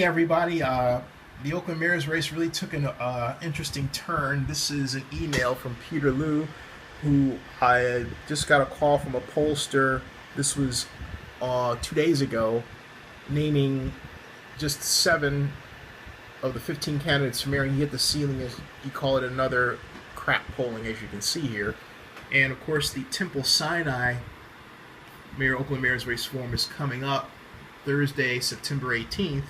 everybody. The Oakland Mayor's race really took an interesting turn. This is an email from Peter Liu, who I just got a call from a pollster. This was 2 days ago, naming just 7 of the 15 candidates for mayor. And he hit the ceiling, as you call it, another crap polling, as you can see here. And of course, the Temple Sinai Oakland Mayor's race form is coming up Thursday, September 18th.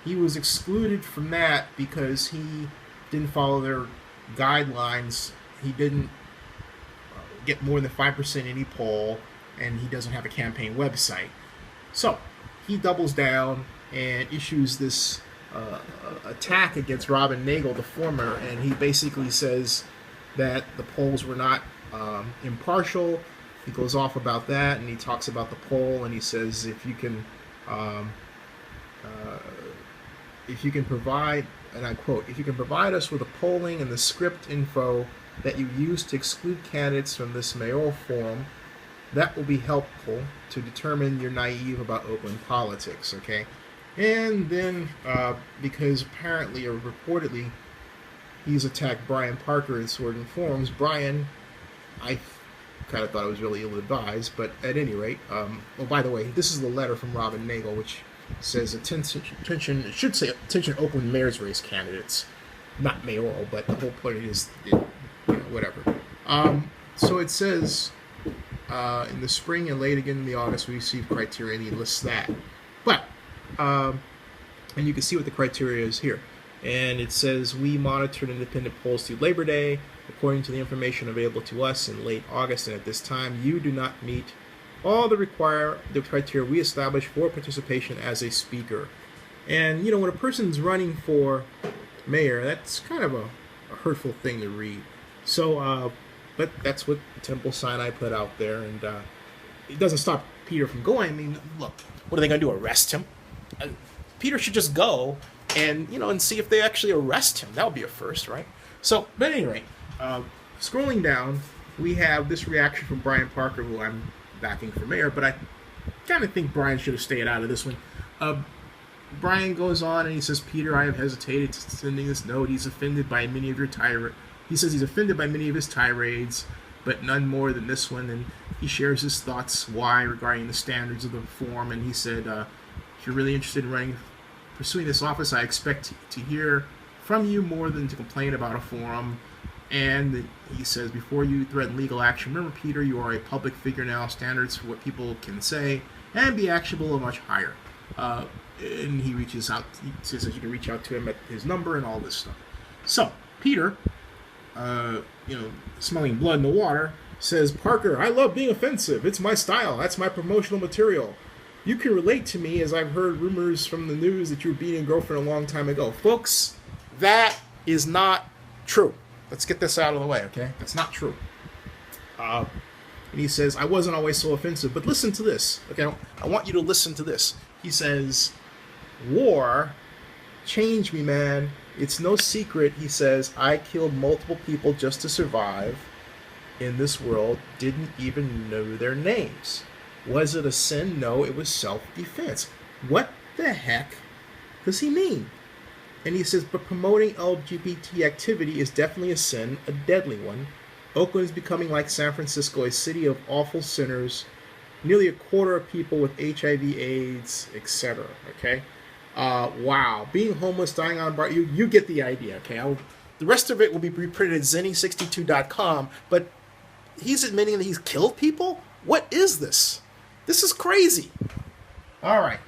He was excluded from that because he didn't follow their guidelines. He didn't get more than 5% in any poll, and he doesn't have a campaign website. So he doubles down and issues this attack against Robin Nagel, the former, and he basically says that the polls were not impartial. He goes off about that, and he talks about the poll, and he says if you can provide, and I quote, if you can provide us with the polling and the script info that you use to exclude candidates from this mayoral forum, that will be helpful to determine you're naive about Oakland politics, okay? And then, because apparently or reportedly he's attacked Brian Parker in certain forums, Brian, I kind of thought it was really ill-advised, but at any rate, oh, by the way, this is the letter from Robin Nagel, which says attention, it should say attention Oakland Mayor's race candidates, not mayoral, but the whole point is, whatever. So it says, in the spring and late again in the August, we received criteria, and he lists that. But, and you can see what the criteria is here. And it says, we monitored independent polls through Labor Day. According to the information available to us in late August, and at this time, you do not meet all the criteria we established for participation as a speaker. And, when a person's running for mayor, that's kind of a hurtful thing to read. So, but that's what Temple Sinai put out there, and it doesn't stop Peter from going. I mean, look, what are they going to do, arrest him? Peter should just go and, and see if they actually arrest him. That would be a first, right? So, but at any rate, scrolling down, we have this reaction from Brian Parker, who I'm backing for mayor, but I kind of think Brian should have stayed out of this one. Brian goes on and he says, Peter, I have hesitated to sending this note. He's offended by many of your He says he's offended by many of his tirades, but none more than this one. And he shares his thoughts why regarding the standards of the form. And he said, if you're really interested in pursuing this office, I expect to hear from you more than to complain about a forum. And he says, before you threaten legal action, remember, Peter, you are a public figure now. Standards for what people can say and be actionable are much higher. And he reaches out. He says that you can reach out to him at his number and all this stuff. So Peter, smelling blood in the water, says, Parker, I love being offensive. It's my style. That's my promotional material. You can relate to me, as I've heard rumors from the news that you were beating a girlfriend a long time ago. Folks, that is not true. Let's get this out of the way, okay? That's not true. And he says, I wasn't always so offensive, but listen to this. Okay, I want you to listen to this. He says, war changed me, man. It's no secret, he says, I killed multiple people just to survive in this world, didn't even know their names. Was it a sin? No, it was self-defense. What the heck does he mean? And he says, but promoting LGBT activity is definitely a sin, a deadly one. Oakland is becoming like San Francisco, a city of awful sinners, nearly a quarter of people with HIV, AIDS, etc. Okay? Wow. Being homeless, dying on a bar, you get the idea, okay? The rest of it will be reprinted at Zenny62.com, but he's admitting that he's killed people? What is this? This is crazy. All right.